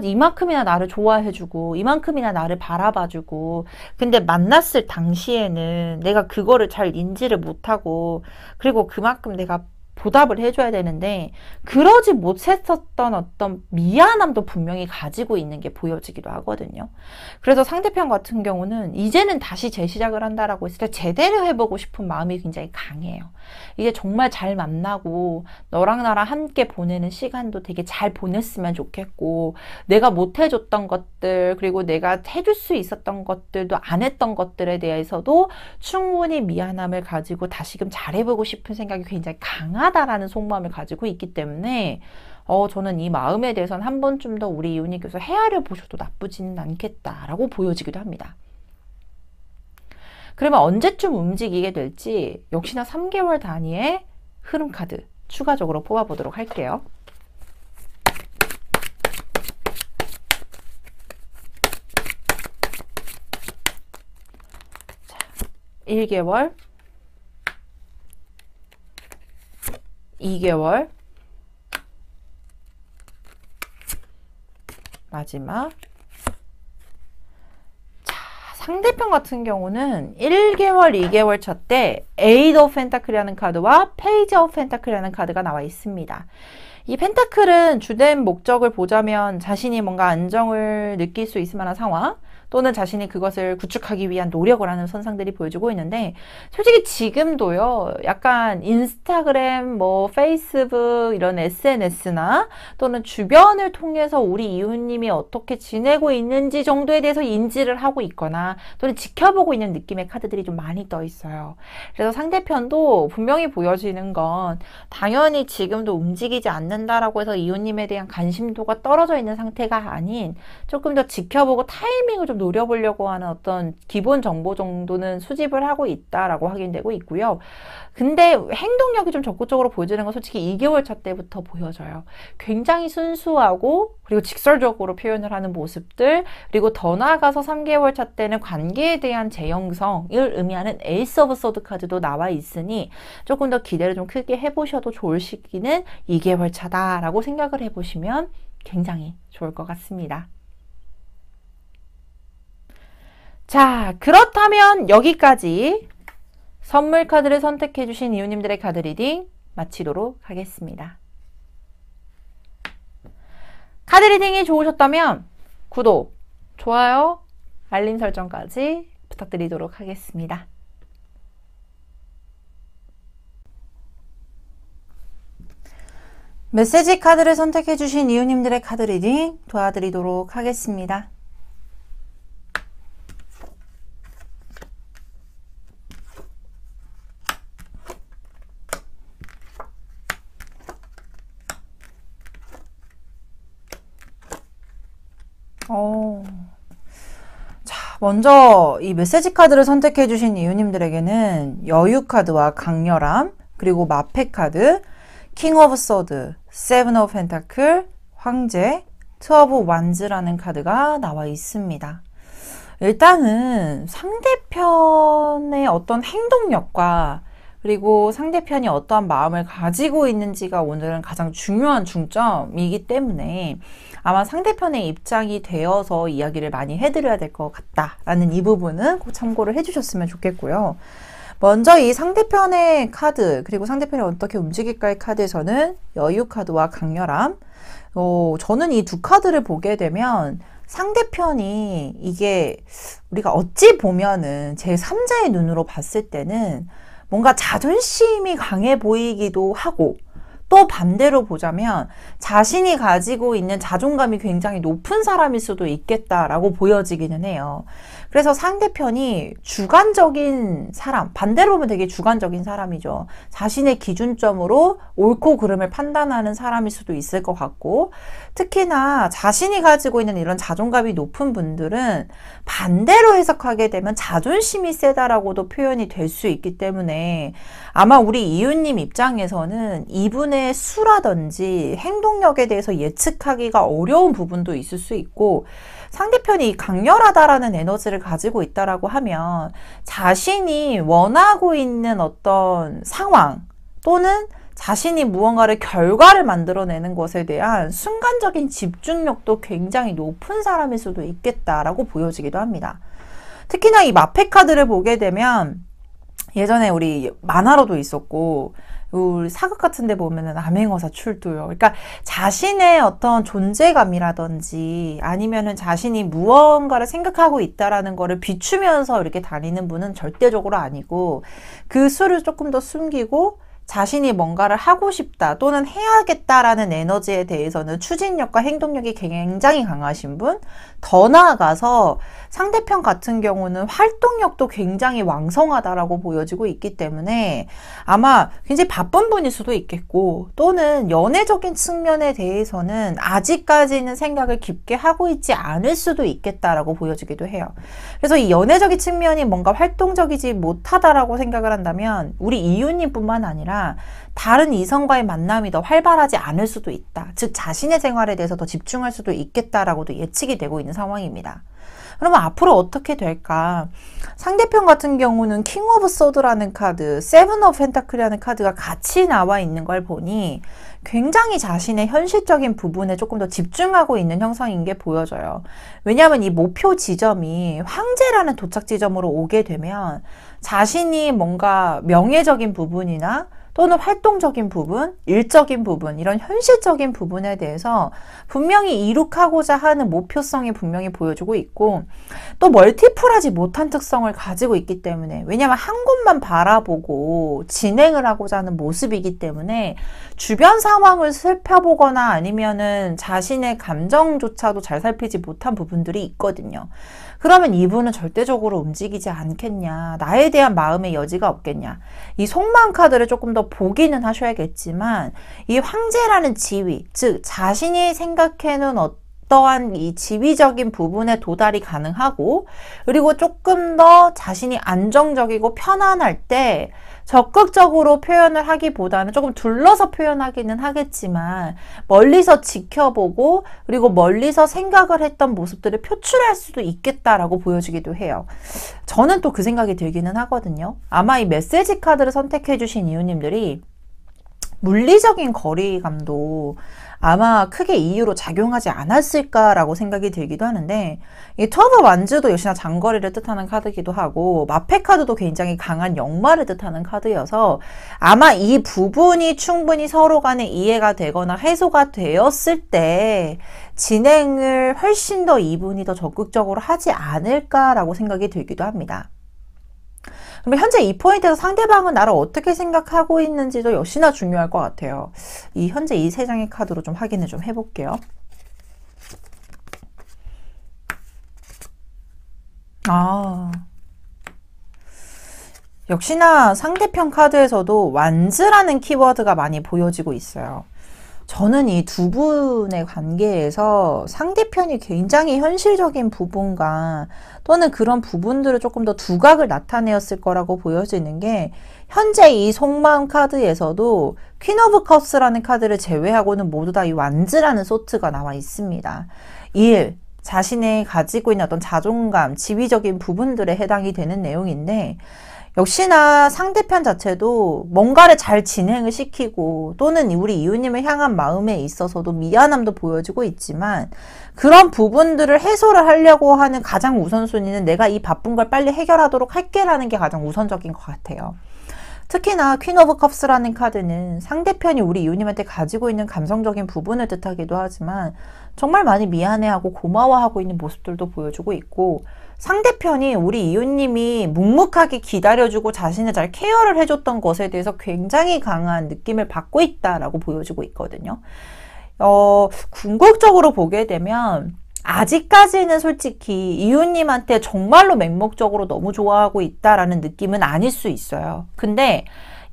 Speaker 1: 이만큼이나 나를 좋아해주고 이만큼이나 나를 바라봐주고 근데 만났을 당시에는 내가 그거를 잘 인지를 못하고 그리고 그만큼 내가 보답을 해줘야 되는데 그러지 못했었던 어떤 미안함도 분명히 가지고 있는 게 보여지기도 하거든요. 그래서 상대편 같은 경우는 이제는 다시 재시작을 한다라고 했을 때 제대로 해보고 싶은 마음이 굉장히 강해요. 이제 정말 잘 만나고 너랑 나랑 함께 보내는 시간도 되게 잘 보냈으면 좋겠고 내가 못해줬던 것들 그리고 내가 해줄 수 있었던 것들도 안 했던 것들에 대해서도 충분히 미안함을 가지고 다시금 잘해보고 싶은 생각이 굉장히 강하다라는 속마음을 가지고 있기 때문에 저는 이 마음에 대해서는 한 번쯤 더 우리 이웃님께서 헤아려 보셔도 나쁘지는 않겠다라고 보여지기도 합니다. 그러면 언제쯤 움직이게 될지 역시나 3개월 단위의 흐름 카드 추가적으로 뽑아보도록 할게요. 자, 1개월, 2개월, 마지막. 상대편 같은 경우는 1개월, 2개월 차 때 에이드 오브 펜타클이라는 카드와 페이지 오브 펜타클이라는 카드가 나와 있습니다. 이 펜타클은 주된 목적을 보자면 자신이 뭔가 안정을 느낄 수 있을 만한 상황 또는 자신이 그것을 구축하기 위한 노력을 하는 선상들이 보여주고 있는데 솔직히 지금도요 약간 인스타그램 뭐 페이스북 이런 SNS나 또는 주변을 통해서 우리 이웃님이 어떻게 지내고 있는지 정도에 대해서 인지를 하고 있거나 또는 지켜보고 있는 느낌의 카드들이 좀 많이 떠 있어요. 그래서 상대편도 분명히 보여지는 건 당연히 지금도 움직이지 않는다라고 해서 이웃님에 대한 관심도가 떨어져 있는 상태가 아닌 조금 더 지켜보고 타이밍을 좀 노려보려고 하는 어떤 기본 정보 정도는 수집을 하고 있다라고 확인되고 있고요. 근데 행동력이 좀 적극적으로 보여지는 건 솔직히 2개월 차 때부터 보여져요. 굉장히 순수하고 그리고 직설적으로 표현을 하는 모습들 그리고 더 나아가서 3개월 차 때는 관계에 대한 재형성을 의미하는 에이스 오브 소드 카드도 나와 있으니 조금 더 기대를 좀 크게 해보셔도 좋을 시기는 2개월 차다라고 생각을 해보시면 굉장히 좋을 것 같습니다. 자, 그렇다면 여기까지 선물 카드를 선택해 주신 이웃님들의 카드 리딩 마치도록 하겠습니다. 카드 리딩이 좋으셨다면 구독, 좋아요, 알림 설정까지 부탁드리도록 하겠습니다. 메시지 카드를 선택해 주신 이웃님들의 카드 리딩 도와드리도록 하겠습니다. 어. 자, 먼저 이 메시지 카드를 선택해 주신 이유님들에게는 여유 카드와 강렬함, 그리고 마패 카드, 킹 오브 소드, 세븐 오브 펜타클, 황제, 투 오브 완즈라는 카드가 나와 있습니다. 일단은 상대편의 어떤 행동력과 그리고 상대편이 어떠한 마음을 가지고 있는지가 오늘은 가장 중요한 중점이기 때문에 아마 상대편의 입장이 되어서 이야기를 많이 해드려야 될 것 같다라는 이 부분은 꼭 참고를 해주셨으면 좋겠고요. 먼저 이 상대편의 카드, 그리고 상대편이 어떻게 움직일까의 카드에서는 여유 카드와 강렬함, 저는 이 두 카드를 보게 되면 상대편이 이게 우리가 어찌 보면은 제3자의 눈으로 봤을 때는 뭔가 자존심이 강해 보이기도 하고, 또 반대로 보자면 자신이 가지고 있는 자존감이 굉장히 높은 사람일 수도 있겠다라고 보여지기는 해요. 그래서 상대편이 주관적인 사람, 반대로 보면 되게 주관적인 사람이죠. 자신의 기준점으로 옳고 그름을 판단하는 사람일 수도 있을 것 같고, 특히나 자신이 가지고 있는 이런 자존감이 높은 분들은 반대로 해석하게 되면 자존심이 세다라고도 표현이 될 수 있기 때문에 아마 우리 이유님 입장에서는 이분의 수라든지 행동력에 대해서 예측하기가 어려운 부분도 있을 수 있고, 상대편이 강렬하다라는 에너지를 가지고 있다라고 하면 자신이 원하고 있는 어떤 상황 또는 자신이 무언가를 결과를 만들어내는 것에 대한 순간적인 집중력도 굉장히 높은 사람일 수도 있겠다라고 보여지기도 합니다. 특히나 이 마패 카드를 보게 되면 예전에 우리 만화로도 있었고, 우리 사극 같은 데 보면은 암행어사 출두요. 그러니까 자신의 어떤 존재감이라든지 아니면은 자신이 무언가를 생각하고 있다라는 거를 비추면서 이렇게 다니는 분은 절대적으로 아니고, 그 수를 조금 더 숨기고 자신이 뭔가를 하고 싶다 또는 해야겠다라는 에너지에 대해서는 추진력과 행동력이 굉장히 강하신 분, 더 나아가서 상대편 같은 경우는 활동력도 굉장히 왕성하다라고 보여지고 있기 때문에 아마 굉장히 바쁜 분일 수도 있겠고, 또는 연애적인 측면에 대해서는 아직까지는 생각을 깊게 하고 있지 않을 수도 있겠다라고 보여지기도 해요. 그래서 이 연애적인 측면이 뭔가 활동적이지 못하다라고 생각을 한다면 우리 이유님뿐만 아니라 다른 이성과의 만남이 더 활발하지 않을 수도 있다. 즉 자신의 생활에 대해서 더 집중할 수도 있겠다라고도 예측이 되고 있는 상황입니다. 그러면 앞으로 어떻게 될까? 상대편 같은 경우는 킹 오브 소드라는 카드, 세븐 오브 펜타클이라는 카드가 같이 나와 있는 걸 보니 굉장히 자신의 현실적인 부분에 조금 더 집중하고 있는 형상인 게 보여져요. 왜냐하면 이 목표 지점이 황제라는 도착 지점으로 오게 되면 자신이 뭔가 명예적인 부분이나 또는 활동적인 부분, 일적인 부분, 이런 현실적인 부분에 대해서 분명히 이룩하고자 하는 목표성이 분명히 보여주고 있고, 또 멀티플하지 못한 특성을 가지고 있기 때문에, 왜냐하면 한 곳만 바라보고 진행을 하고자 하는 모습이기 때문에 주변 상황을 살펴보거나 아니면은 자신의 감정조차도 잘 살피지 못한 부분들이 있거든요. 그러면 이분은 절대적으로 움직이지 않겠냐, 나에 대한 마음의 여지가 없겠냐, 이 속마음 카드를 조금 더 보기는 하셔야겠지만 이 황제라는 지위, 즉 자신이 생각해놓은 어떠한 이 지위적인 부분에 도달이 가능하고, 그리고 조금 더 자신이 안정적이고 편안할 때 적극적으로 표현을 하기보다는 조금 둘러서 표현하기는 하겠지만 멀리서 지켜보고 그리고 멀리서 생각을 했던 모습들을 표출할 수도 있겠다라고 보여지기도 해요. 저는 또 그 생각이 들기는 하거든요. 아마 이 메시지 카드를 선택해 주신 이유님들이 물리적인 거리감도 아마 크게 이유로 작용하지 않았을까라고 생각이 들기도 하는데, 이 투 오브 완즈도 역시나 장거리를 뜻하는 카드이기도 하고 마패 카드도 굉장히 강한 역마를 뜻하는 카드여서 아마 이 부분이 충분히 서로 간에 이해가 되거나 해소가 되었을 때 진행을 훨씬 더 이분이 더 적극적으로 하지 않을까라고 생각이 들기도 합니다. 그럼 현재 이 포인트에서 상대방은 나를 어떻게 생각하고 있는지도 역시나 중요할 것 같아요. 이 현재 이 세 장의 카드로 좀 확인을 좀 해볼게요. 역시나 상대편 카드에서도 완즈라는 키워드가 많이 보여지고 있어요. 저는 이 두 분의 관계에서 상대편이 굉장히 현실적인 부분과 또는 그런 부분들을 조금 더 두각을 나타내었을 거라고 보여지는 게 현재 이 속마음 카드에서도 퀸 오브 컵스라는 카드를 제외하고는 모두 다 이 완즈라는 소트가 나와 있습니다. 1. 자신의 가지고 있는 어떤 자존감, 지위적인 부분들에 해당이 되는 내용인데 역시나 상대편 자체도 뭔가를 잘 진행을 시키고 또는 우리 이웃님을 향한 마음에 있어서도 미안함도 보여지고 있지만 그런 부분들을 해소를 하려고 하는 가장 우선순위는 내가 이 바쁜 걸 빨리 해결하도록 할게라는 게 가장 우선적인 것 같아요. 특히나 퀸 오브 컵스라는 카드는 상대편이 우리 이웃님한테 가지고 있는 감성적인 부분을 뜻하기도 하지만 정말 많이 미안해하고 고마워하고 있는 모습들도 보여주고 있고 상대편이 우리 이웃님이 묵묵하게 기다려주고 자신을 잘 케어를 해줬던 것에 대해서 굉장히 강한 느낌을 받고 있다라고 보여주고 있거든요. 궁극적으로 보게 되면 아직까지는 솔직히 이웃님한테 정말로 맹목적으로 너무 좋아하고 있다라는 느낌은 아닐 수 있어요. 근데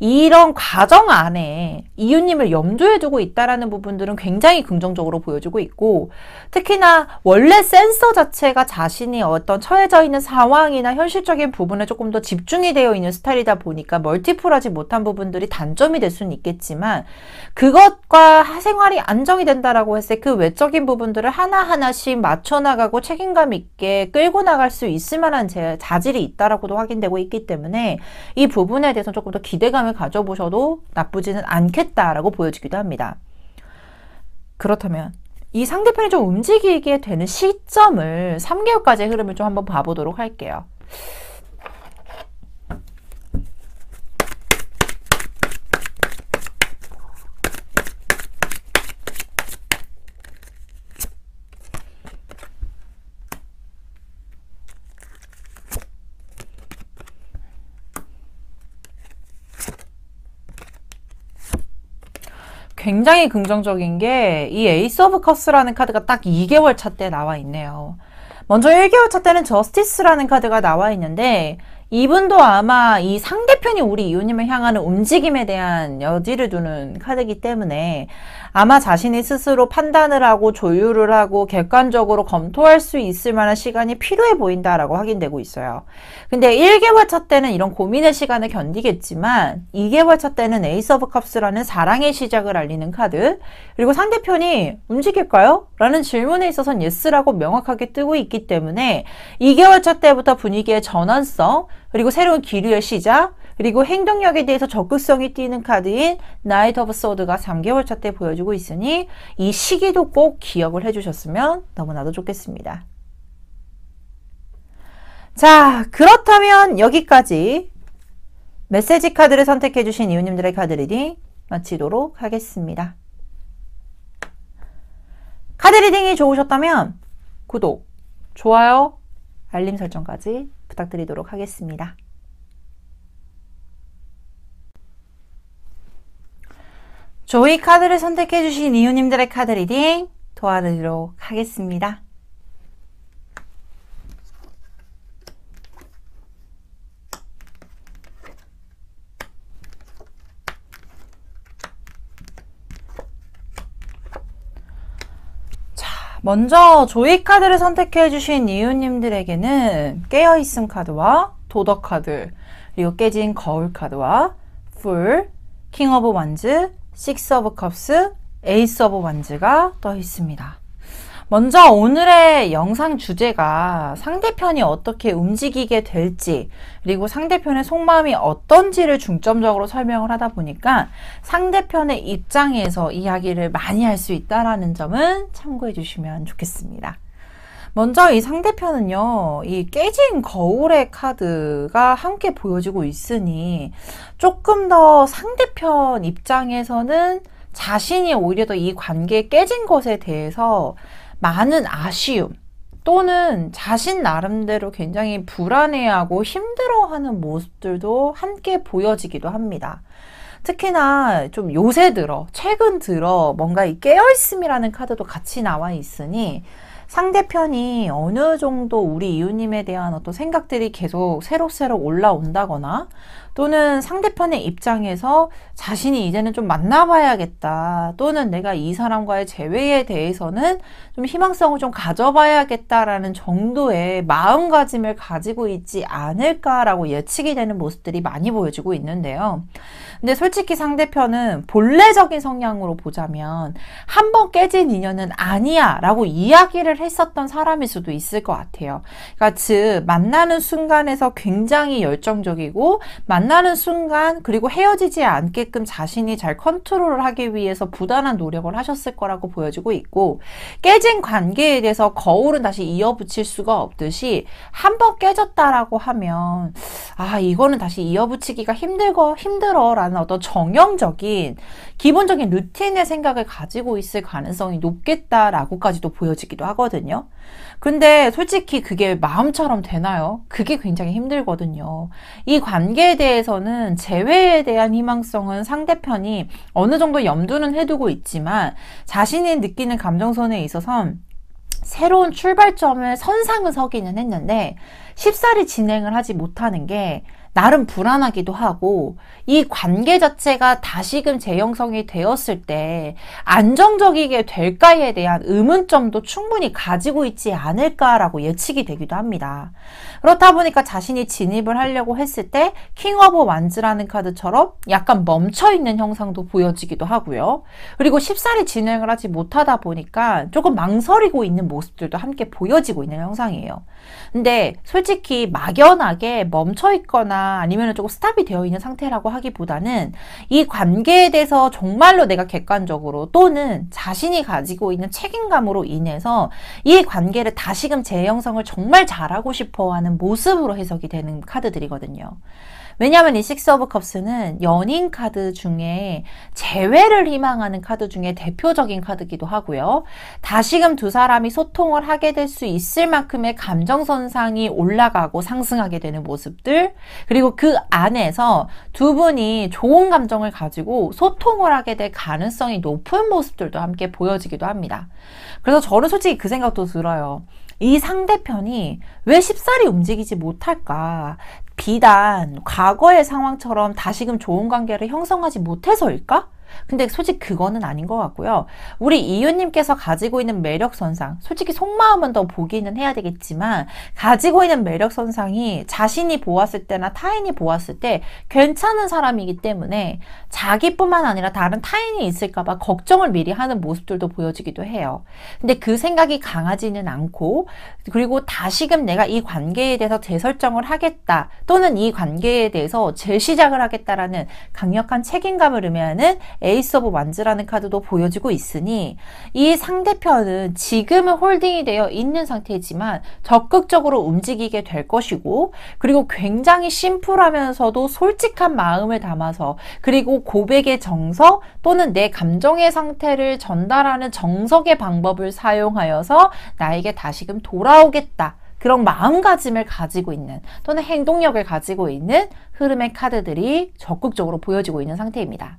Speaker 1: 이런 과정 안에 이웃님을 염두에 두고 있다라는 부분들은 굉장히 긍정적으로 보여주고 있고 특히나 원래 센서 자체가 자신이 어떤 처해져 있는 상황이나 현실적인 부분에 조금 더 집중이 되어 있는 스타일이다 보니까 멀티플하지 못한 부분들이 단점이 될 수는 있겠지만 그것과 생활이 안정이 된다라고 했을 때 그 외적인 부분들을 하나하나씩 맞춰나가고 책임감 있게 끌고 나갈 수 있을 만한 자질이 있다라고도 확인되고 있기 때문에 이 부분에 대해서 조금 더 기대감을 가져보셔도 나쁘지는 않겠다라고 보여지기도 합니다. 그렇다면 이 상대편이 좀 움직이게 되는 시점을 3개월까지의 흐름을 좀 한번 봐보도록 할게요. 굉장히 긍정적인 게 이 에이스 오브 컵스라는 카드가 딱 2개월 차 때 나와 있네요. 먼저 1개월 차 때는 저스티스라는 카드가 나와 있는데 이분도 아마 이 상대편이 우리 이웃님을 향하는 움직임에 대한 여지를 두는 카드이기 때문에 아마 자신이 스스로 판단을 하고 조율을 하고 객관적으로 검토할 수 있을 만한 시간이 필요해 보인다라고 확인되고 있어요. 근데 1개월 차 때는 이런 고민의 시간을 견디겠지만 2개월 차 때는 에이스 오브 컵스라는 사랑의 시작을 알리는 카드 그리고 상대편이 움직일까요? 라는 질문에 있어서는 예스라고 명확하게 뜨고 있기 때문에 2개월 차 때부터 분위기의 전환성 그리고 새로운 기류의 시작 그리고 행동력에 대해서 적극성이 띄는 카드인 나이트 오브 소드가 3개월 차 때 보여주고 있으니 이 시기도 꼭 기억을 해주셨으면 너무나도 좋겠습니다. 자, 그렇다면 여기까지 메시지 카드를 선택해주신 이웃님들의 카드 리딩 마치도록 하겠습니다. 카드 리딩이 좋으셨다면 구독, 좋아요, 알림 설정까지 부탁드리도록 하겠습니다. 조이 카드를 선택해주신 이웃님들의 카드 리딩 도와드리도록 하겠습니다. 먼저 조이 카드를 선택해주신 이웃님들에게는 깨어있음 카드와 도덕 카드 그리고 깨진 거울 카드와 풀, 킹 오브 완즈, 식스 오브 컵스, 에이스 오브 완즈가 떠 있습니다. 먼저 오늘의 영상 주제가 상대편이 어떻게 움직이게 될지 그리고 상대편의 속마음이 어떤지를 중점적으로 설명을 하다 보니까 상대편의 입장에서 이야기를 많이 할 수 있다는 점은 참고해 주시면 좋겠습니다. 먼저 이 상대편은요, 이 깨진 거울의 카드가 함께 보여지고 있으니 조금 더 상대편 입장에서는 자신이 오히려 더 이 관계에 깨진 것에 대해서 많은 아쉬움 또는 자신 나름대로 굉장히 불안해하고 힘들어하는 모습들도 함께 보여지기도 합니다. 특히나 좀 요새 들어, 최근 들어 뭔가 이 깨어있음이라는 카드도 같이 나와 있으니 상대편이 어느 정도 우리 이웃님에 대한 어떤 생각들이 계속 새록새록 올라온다거나 또는 상대편의 입장에서 자신이 이제는 좀 만나봐야겠다, 또는 내가 이 사람과의 재회에 대해서는 좀 희망성을 좀 가져봐야겠다라는 정도의 마음가짐을 가지고 있지 않을까라고 예측이 되는 모습들이 많이 보여지고 있는데요. 근데 솔직히 상대편은 본래적인 성향으로 보자면 한 번 깨진 인연은 아니야 라고 이야기를 했었던 사람일 수도 있을 것 같아요. 그러니까 즉 만나는 순간에서 굉장히 열정적이고, 만나는 순간 그리고 헤어지지 않게끔 자신이 잘 컨트롤을 하기 위해서 부단한 노력을 하셨을 거라고 보여지고 있고, 깨진 관계에 대해서 거울은 다시 이어붙일 수가 없듯이 한 번 깨졌다라고 하면 이거는 다시 이어붙이기가 힘들어 라는 어떤 정형적인 기본적인 루틴의 생각을 가지고 있을 가능성이 높겠다라고까지도 보여지기도 하거든요. 근데 솔직히 그게 마음처럼 되나요? 그게 굉장히 힘들거든요. 이 관계에 대해서는 재회에 대한 희망성은 상대편이 어느 정도 염두는 해두고 있지만, 자신이 느끼는 감정선에 있어선 새로운 출발점을 선상은 서기는 했는데 쉽사리 진행을 하지 못하는 게 나름 불안하기도 하고, 이 관계 자체가 다시금 재형성이 되었을 때 안정적이게 될까에 대한 의문점도 충분히 가지고 있지 않을까라고 예측이 되기도 합니다. 그렇다 보니까 자신이 진입을 하려고 했을 때 킹 오브 완즈라는 카드처럼 약간 멈춰있는 형상도 보여지기도 하고요. 그리고 쉽사리 진행을 하지 못하다 보니까 조금 망설이고 있는 모습들도 함께 보여지고 있는 형상이에요. 근데 솔직히 막연하게 멈춰있거나 아니면 조금 스탑이 되어 있는 상태라고 하기보다는 이 관계에 대해서 정말로 내가 객관적으로 또는 자신이 가지고 있는 책임감으로 인해서 이 관계를 다시금 재형성을 정말 잘하고 싶어하는 모습으로 해석이 되는 카드들이거든요. 왜냐하면 이 식스 오브 컵스는 연인 카드 중에 재회를 희망하는 카드 중에 대표적인 카드이기도 하고요. 다시금 두 사람이 소통을 하게 될 수 있을 만큼의 감정선상이 올라가고 상승하게 되는 모습들, 그리고 그 안에서 두 분이 좋은 감정을 가지고 소통을 하게 될 가능성이 높은 모습들도 함께 보여지기도 합니다. 그래서 저는 솔직히 그 생각도 들어요. 이 상대편이 왜 쉽사리 움직이지 못할까? 비단 과거의 상황처럼 다시금 좋은 관계를 형성하지 못해서일까? 근데 솔직히 그거는 아닌 것 같고요. 우리 이유님께서 가지고 있는 매력선상, 솔직히 속마음은 더 보기는 해야 되겠지만 가지고 있는 매력선상이 자신이 보았을 때나 타인이 보았을 때 괜찮은 사람이기 때문에 자기뿐만 아니라 다른 타인이 있을까봐 걱정을 미리 하는 모습들도 보여지기도 해요. 근데 그 생각이 강하지는 않고, 그리고 다시금 내가 이 관계에 대해서 재설정을 하겠다, 또는 이 관계에 대해서 재시작을 하겠다라는 강력한 책임감을 의미하는 에이스 오브 완즈라는 카드도 보여지고 있으니, 이 상대편은 지금은 홀딩이 되어 있는 상태지만 적극적으로 움직이게 될 것이고, 그리고 굉장히 심플하면서도 솔직한 마음을 담아서, 그리고 고백의 정석 또는 내 감정의 상태를 전달하는 정석의 방법을 사용하여서 나에게 다시금 돌아오겠다, 그런 마음가짐을 가지고 있는 또는 행동력을 가지고 있는 흐름의 카드들이 적극적으로 보여지고 있는 상태입니다.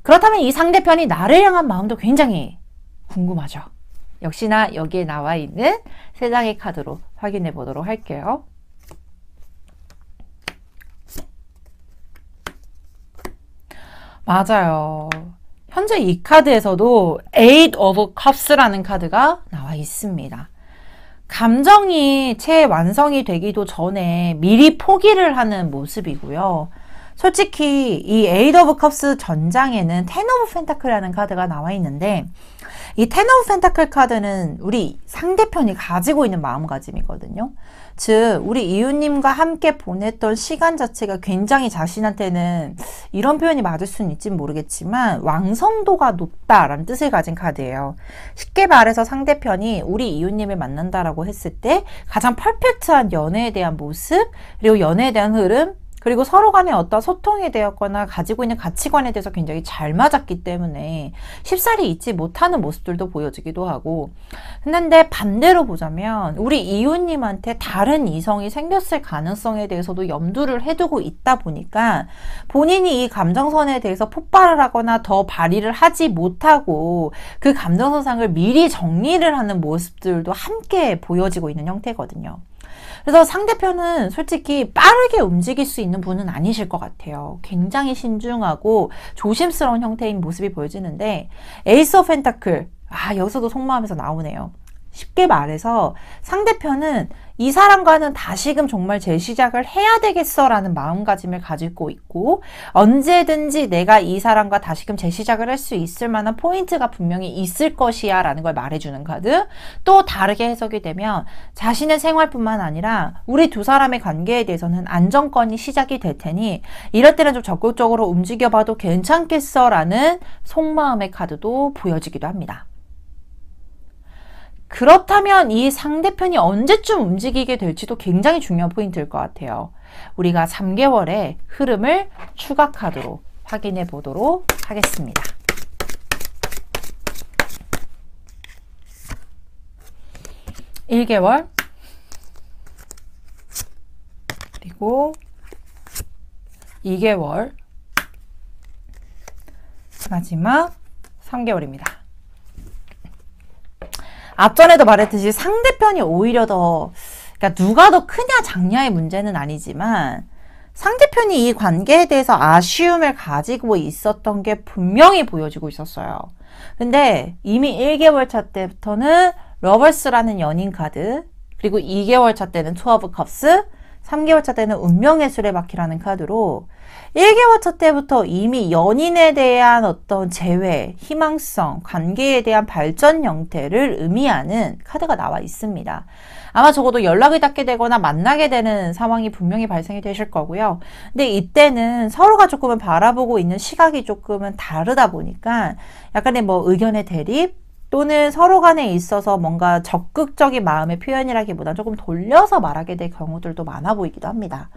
Speaker 1: 그렇다면 이 상대편이 나를 향한 마음도 굉장히 궁금하죠. 역시나 여기에 나와 있는 세 장의 카드로 확인해 보도록 할게요. 맞아요. 현재 이 카드에서도 Eight of Cups라는 카드가 나와 있습니다. 감정이 채 완성이 되기도 전에 미리 포기를 하는 모습이고요. 솔직히 이 에이트 오브 컵스 전장에는 텐 오브 펜타클이라는 카드가 나와 있는데, 이 텐 오브 펜타클 카드는 우리 상대편이 가지고 있는 마음가짐이거든요. 즉 우리 이유님과 함께 보냈던 시간 자체가 굉장히 자신한테는, 이런 표현이 맞을 수는 있지 모르겠지만, 완성도가 높다라는 뜻을 가진 카드예요. 쉽게 말해서 상대편이 우리 이유님을 만난다라고 했을 때 가장 퍼펙트한 연애에 대한 모습, 그리고 연애에 대한 흐름, 그리고 서로 간에 어떤 소통이 되었거나 가지고 있는 가치관에 대해서 굉장히 잘 맞았기 때문에 쉽사리 잊지 못하는 모습들도 보여지기도 하고, 근데 반대로 보자면 우리 이웃님한테 다른 이성이 생겼을 가능성에 대해서도 염두를 해두고 있다 보니까 본인이 이 감정선에 대해서 폭발을 하거나 더 발휘를 하지 못하고 그 감정선상을 미리 정리를 하는 모습들도 함께 보여지고 있는 형태거든요. 그래서 상대편은 솔직히 빠르게 움직일 수 있는 분은 아니실 것 같아요. 굉장히 신중하고 조심스러운 형태인 모습이 보여지는데 에이스 오브 펜타클, 여기서도 속마음에서 나오네요. 쉽게 말해서 상대편은 이 사람과는 다시금 정말 재시작을 해야 되겠어 라는 마음가짐을 가지고 있고 언제든지 내가 이 사람과 다시금 재시작을 할 수 있을 만한 포인트가 분명히 있을 것이야 라는 걸 말해주는 카드. 또 다르게 해석이 되면 자신의 생활뿐만 아니라 우리 두 사람의 관계에 대해서는 안정권이 시작이 될 테니 이럴 때는 좀 적극적으로 움직여봐도 괜찮겠어 라는 속마음의 카드도 보여지기도 합니다. 그렇다면 이 상대편이 언제쯤 움직이게 될지도 굉장히 중요한 포인트일 것 같아요. 우리가 3개월의 흐름을 추가 카드로 확인해 보도록 하겠습니다. (1개월) 그리고 (2개월) 마지막 (3개월입니다) 앞전에도 말했듯이 상대편이 오히려 더, 그러니까 누가 더 크냐 작냐의 문제는 아니지만 상대편이 이 관계에 대해서 아쉬움을 가지고 있었던 게 분명히 보여지고 있었어요. 근데 이미 1개월 차 때부터는 러버스라는 연인 카드, 그리고 2개월 차 때는 투 오브 컵스, 3개월 차 때는 운명의 수레바퀴라는 카드로 1개월 차 때부터 이미 연인에 대한 어떤 재회, 희망성, 관계에 대한 발전 형태를 의미하는 카드가 나와 있습니다. 아마 적어도 연락을 닿게 되거나 만나게 되는 상황이 분명히 발생이 되실 거고요. 근데 이때는 서로가 조금은 바라보고 있는 시각이 조금은 다르다 보니까 약간의 의견의 대립, 또는 서로 간에 있어서 뭔가 적극적인 마음의 표현이라기보다는 조금 돌려서 말하게 될 경우들도 많아 보이기도 합니다.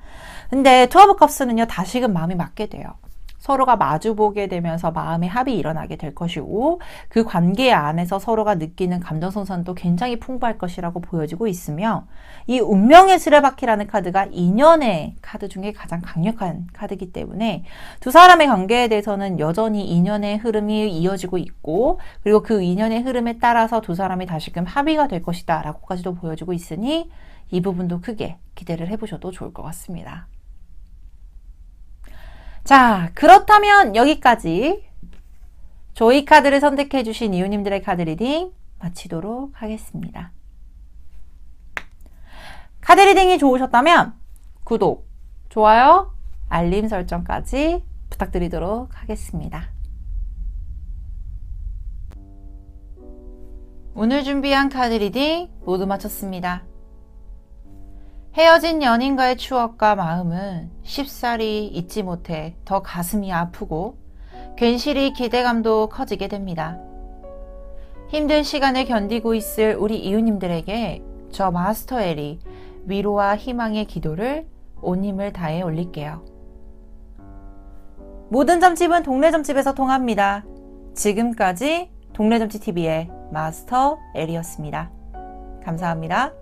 Speaker 1: 근데 투 오브 컵스는요, 다시금 마음이 맞게 돼요. 서로가 마주보게 되면서 마음의 합이 일어나게 될 것이고 그 관계 안에서 서로가 느끼는 감정선선도 굉장히 풍부할 것이라고 보여지고 있으며 이 운명의 수레바퀴라는 카드가 인연의 카드 중에 가장 강력한 카드이기 때문에 두 사람의 관계에 대해서는 여전히 인연의 흐름이 이어지고 있고 그리고 그 인연의 흐름에 따라서 두 사람이 다시금 합의가 될 것이다 라고까지도 보여지고 있으니 이 부분도 크게 기대를 해보셔도 좋을 것 같습니다. 자, 그렇다면 여기까지 조이 카드를 선택해 주신 이웃님들의 카드 리딩 마치도록 하겠습니다. 카드 리딩이 좋으셨다면 구독, 좋아요, 알림 설정까지 부탁드리도록 하겠습니다. 오늘 준비한 카드 리딩 모두 마쳤습니다. 헤어진 연인과의 추억과 마음은 쉽사리 잊지 못해 더 가슴이 아프고 괜시리 기대감도 커지게 됩니다. 힘든 시간을 견디고 있을 우리 이웃님들에게 저 마스터 엘이 위로와 희망의 기도를 온 힘을 다해 올릴게요. 모든 점집은 동네점집에서 통합니다. 지금까지 동네점집TV의 마스터 엘이었습니다. 감사합니다.